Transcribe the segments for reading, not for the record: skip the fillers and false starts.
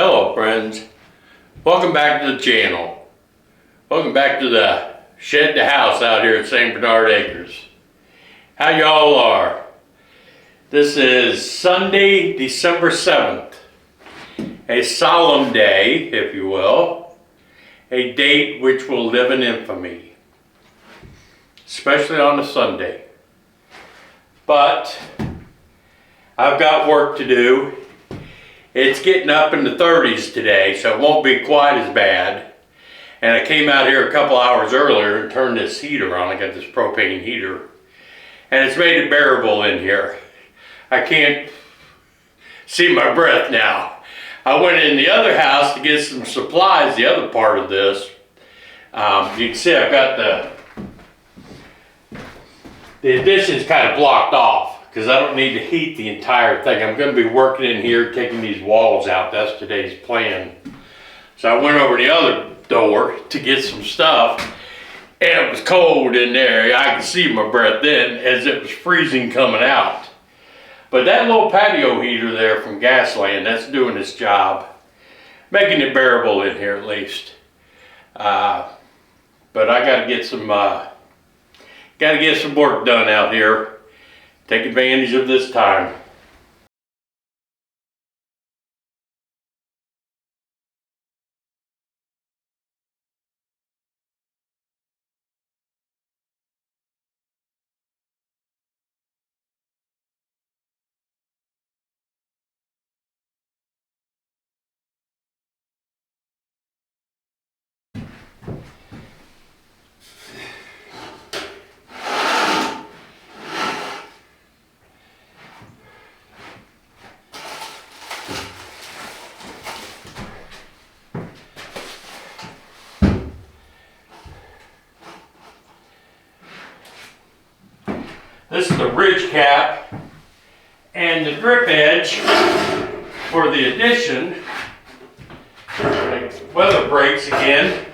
Hello friends, welcome back to the channel. Welcome back to the shed to house out here at St. Bernard Acres. How y'all are? This is Sunday, December 7th. A solemn day, if you will. A date which will live in infamy. Especially on a Sunday. But I've got work to do. It's getting up in the 30s today, so it won't be quite as bad. And I came out here a couple hours earlier and turned this heater on. I got this propane heater. And it's made it bearable in here. I can't see my breath now. I went in the other house to get some supplies, the other part of this. You can see I've got the addition's kind of blocked off because I don't need to heat the entire thing. I'm going to be working in here, taking these walls out. That's today's plan. So I went over the other door to get some stuff, and it was cold in there. I could see my breath then as it was freezing coming out. But that little patio heater there from Gasland, that's doing its job. Making it bearable in here at least. But I got to get some work done out here. Take advantage of this time. This is the ridge cap and the drip edge for the addition. When weather breaks again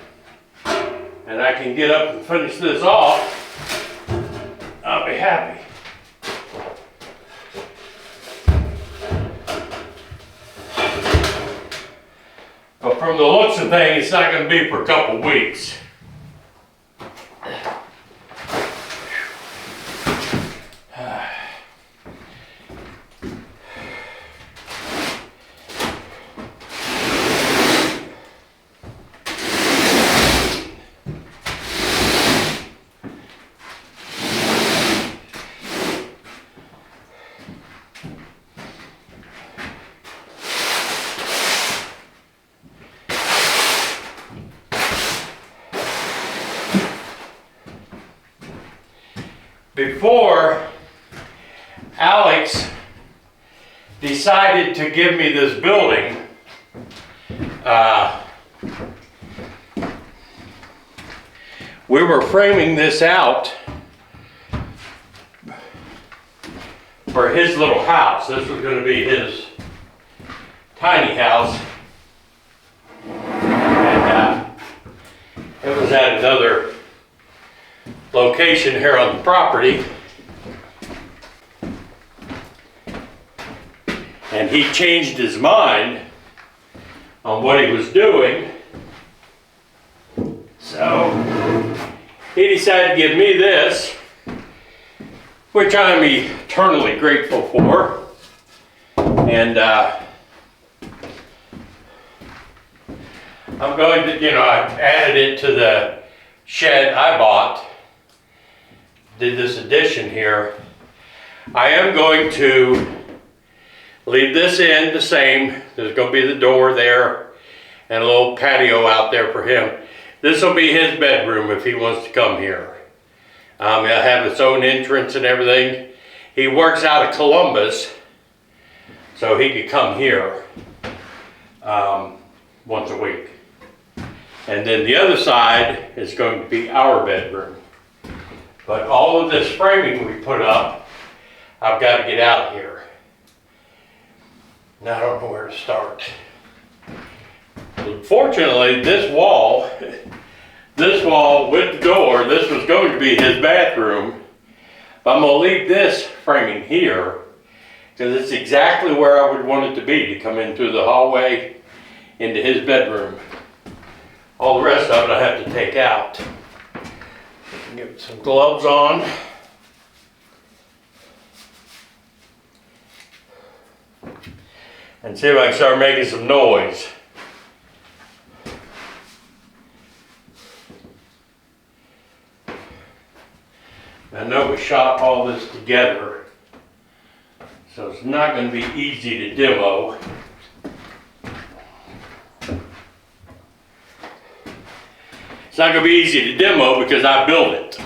and I can get up and finish this off, I'll be happy. But from the looks of things, it's not going to be for a couple weeks. Before Alex decided to give me this building, we were framing this out for his little house. This was going to be his tiny house, and it was at another location here on the property, and he changed his mind on what he was doing, so he decided to give me this, which I'm eternally grateful for. And I'm going to, I've added it to the shed I bought. Did this addition here. I am going to leave this in the same. There's going to be the door there and a little patio out there for him. This will be his bedroom if he wants to come here. It'll have its own entrance and everything. He works out of Columbus, so he could come here once a week. And then the other side is going to be our bedroom. But all of this framing we put up, I've got to get out here. Now I don't know where to start. Fortunately, this wall with the door, this was going to be his bathroom. But I'm going to leave this framing here because it's exactly where I would want it to be, to come in through the hallway into his bedroom. All the rest of it I have to take out. Get some gloves on. And see if I can start making some noise. I know we shot all this together, so it's not going to be easy to demo. It's not going to be easy to demo because I built it.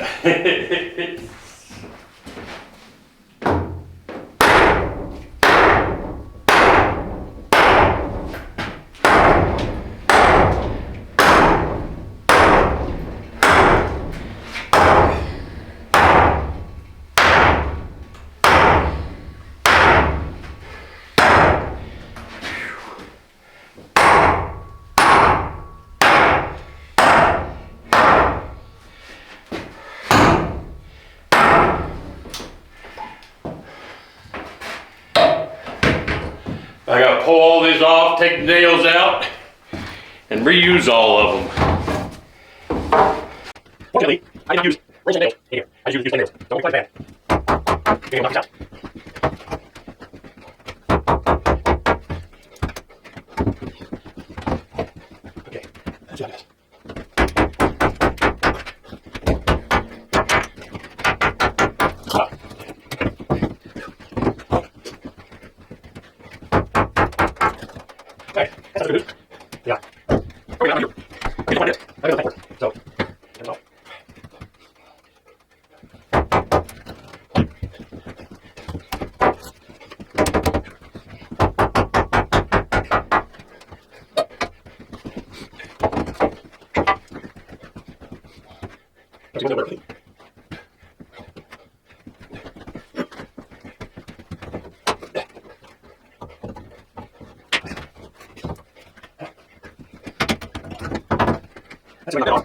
I gotta pull all these off, take the nails out, and reuse all of them. Fortunately, I didn't use original nails in here. I just used nails. Don't be quite bad. Okay, knock this out. Okay, that's what it is. Okay, that's good. Yeah. Okay, now here. I just want it. I got the for it. So, that's all. That's going to work. That's going to go.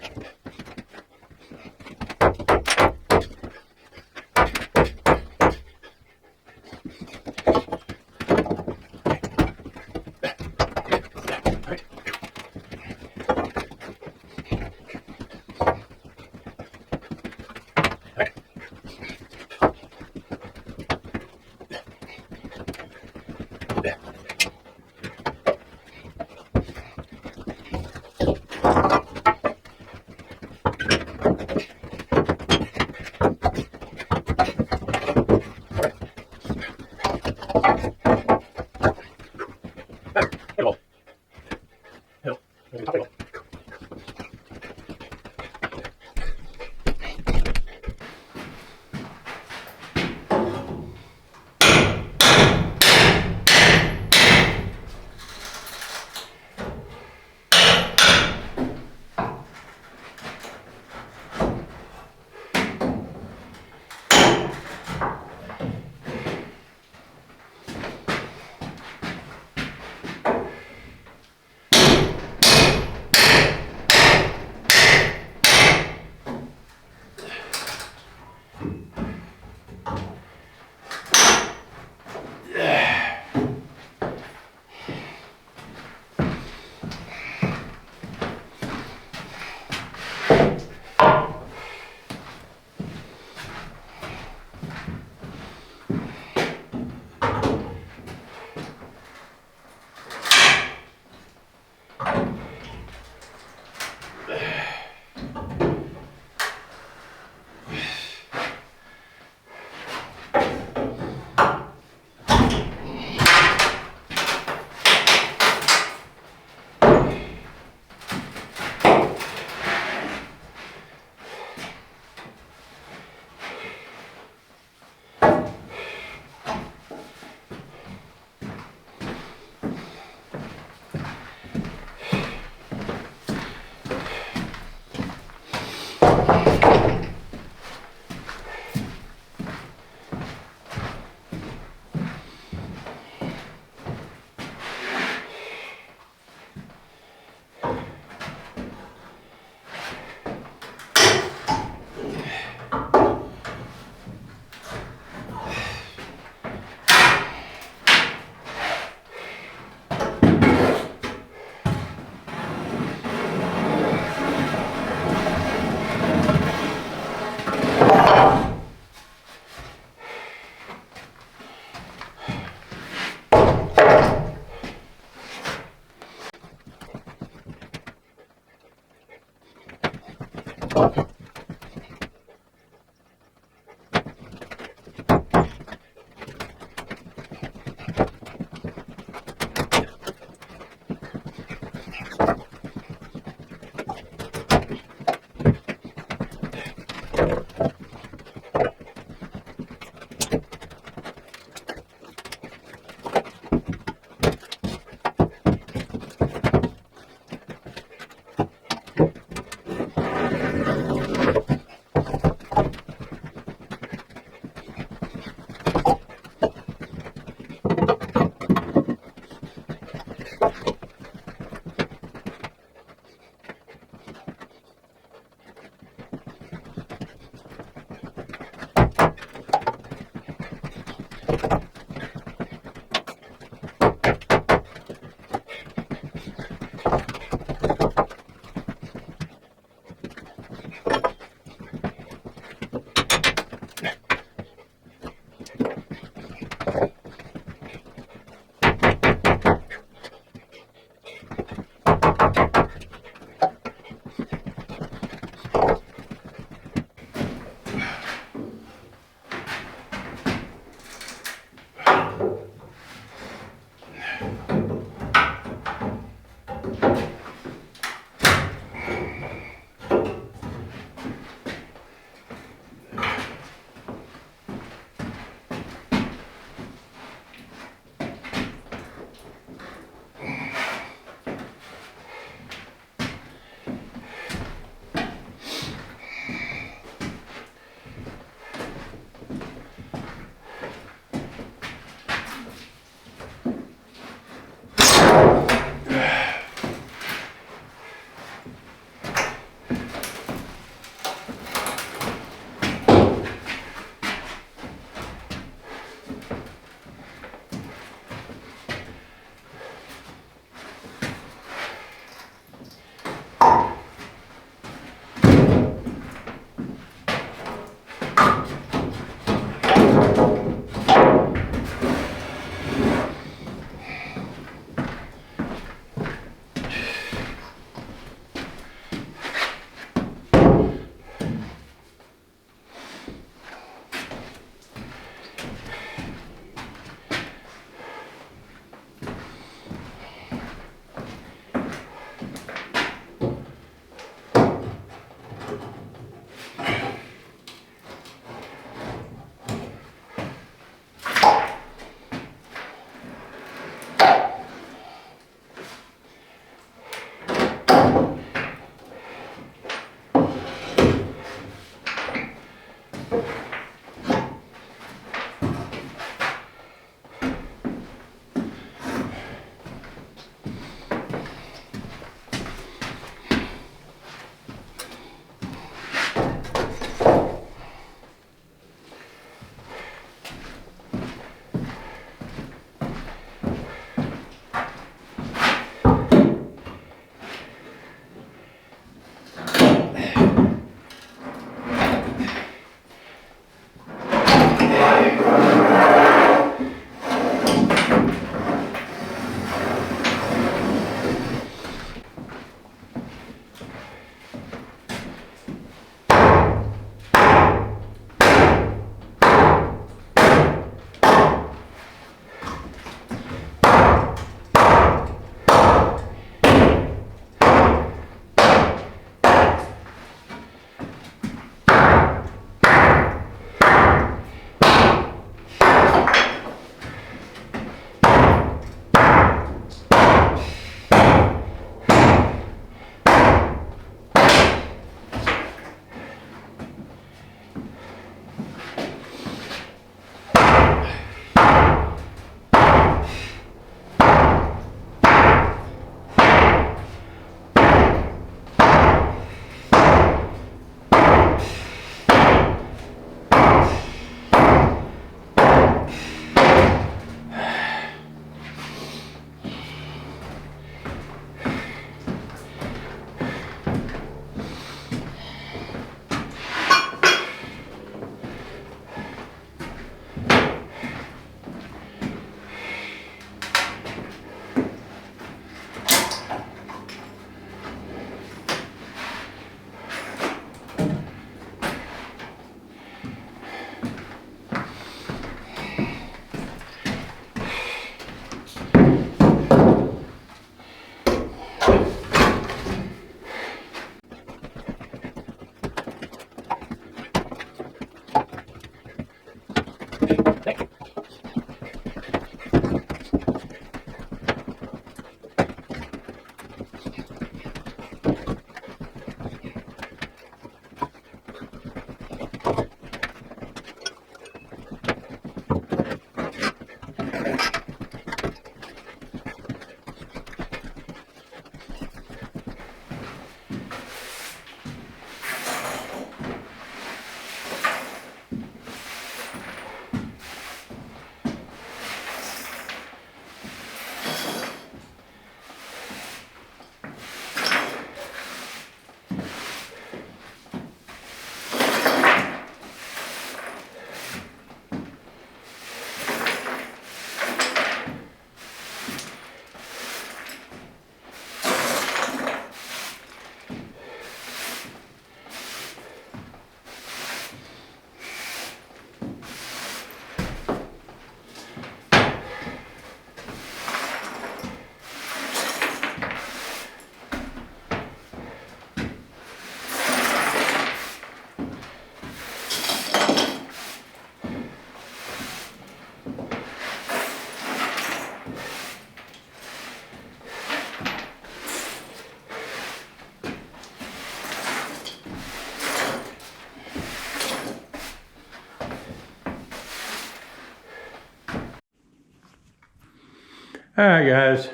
right, guys.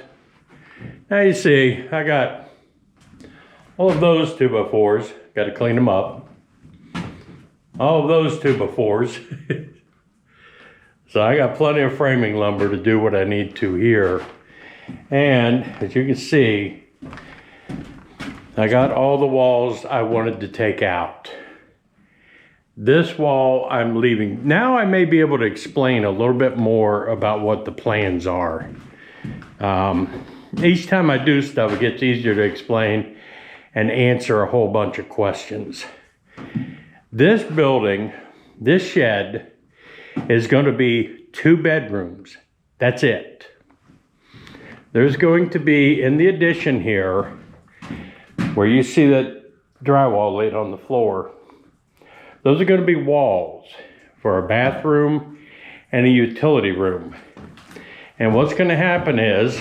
Now you see, I got all of those 2x4s. Got to clean them up. All of those 2x4s. So I got plenty of framing lumber to do what I need to here. And as you can see, I got all the walls I wanted to take out. This wall I'm leaving. Now I may be able to explain a little bit more about what the plans are. Each time I do stuff, it gets easier to explain and answer a whole bunch of questions. This building, this shed, is going to be 2 bedrooms. That's it. There's going to be, in the addition here, where you see that drywall laid on the floor, those are going to be walls for a bathroom and a utility room. And what's going to happen is,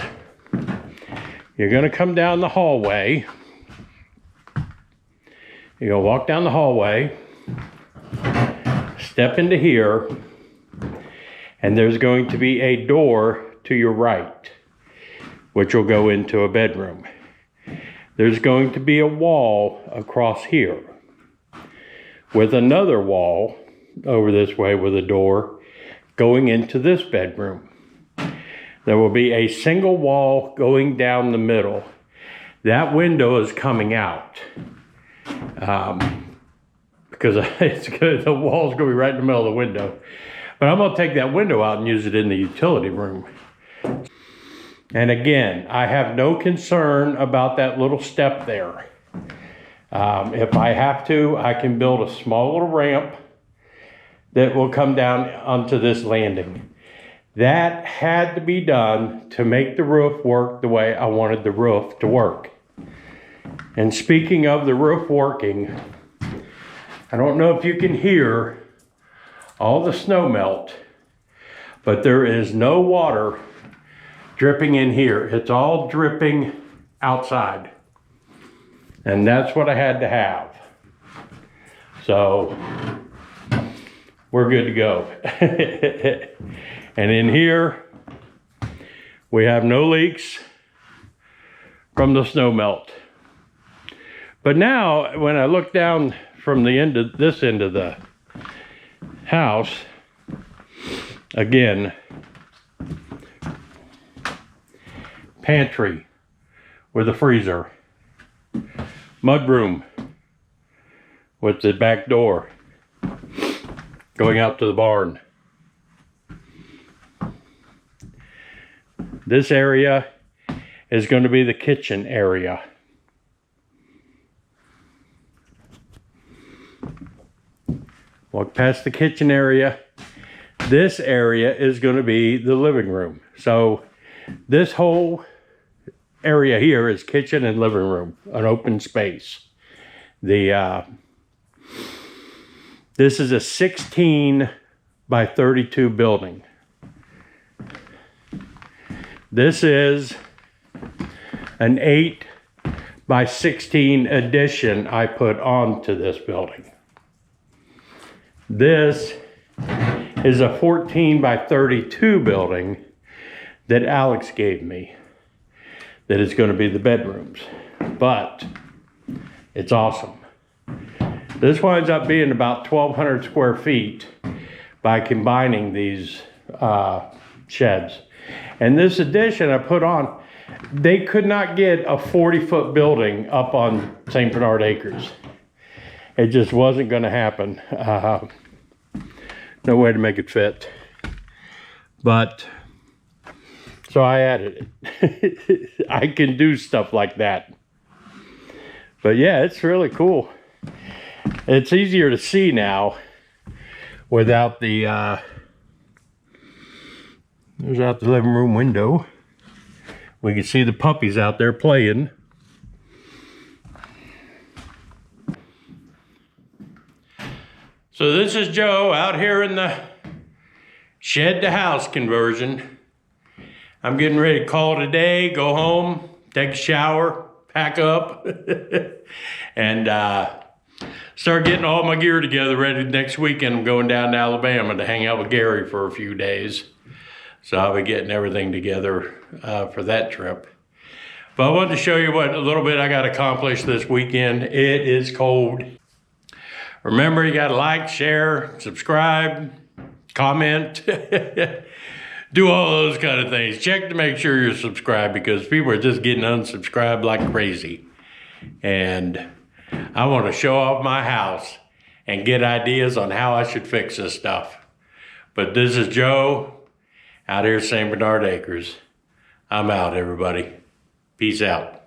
you're going to come down the hallway. You're going to walk down the hallway, step into here, and there's going to be a door to your right, which will go into a bedroom. There's going to be a wall across here with another wall over this way with a door going into this bedroom. There will be a single wall going down the middle. That window is coming out. Because the wall's going to be right in the middle of the window. But I'm going to take that window out and use it in the utility room. And again, I have no concern about that little step there. If I have to, I can build a small little ramp that will come down onto this landing. That had to be done to make the roof work the way I wanted the roof to work. And speaking of the roof working, I don't know if you can hear all the snow melt, but there is no water dripping in here. It's all dripping outside. And that's what I had to have. So we're good to go. And in here, we have no leaks from the snow melt. But now, when I look down from the end of this end of the house, again, pantry with a freezer, mudroom with the back door going out to the barn. This area is going to be the kitchen area. Walk past the kitchen area. This area is going to be the living room. So this whole area here is kitchen and living room, an open space. This is a 16 by 32 building. This is an 8 by 16 addition I put onto this building. This is a 14 by 32 building that Alex gave me that is going to be the bedrooms. But it's awesome. This winds up being about 1,200 square feet by combining these sheds. And this addition I put on, they could not get a 40-foot building up on St. Bernard Acres. It just wasn't going to happen. No way to make it fit. But, so I added it. I can do stuff like that. But yeah, it's really cool. It's easier to see now without the, there's out the living room window. We can see the puppies out there playing. So this is Joe out here in the shed to house conversion. I'm getting ready to call it a day, go home, take a shower, pack up, and start getting all my gear together ready. Next weekend I'm going down to Alabama to hang out with Gary for a few days. So I'll be getting everything together for that trip. But I wanted to show you what a little bit I got accomplished this weekend. It is cold. Remember, you gotta like, share, subscribe, comment, do all those kind of things. Check to make sure you're subscribed because people are just getting unsubscribed like crazy. And I want to show off my house and get ideas on how I should fix this stuff. But this is Joe out here at St. Bernard Acres. I'm out, everybody. Peace out.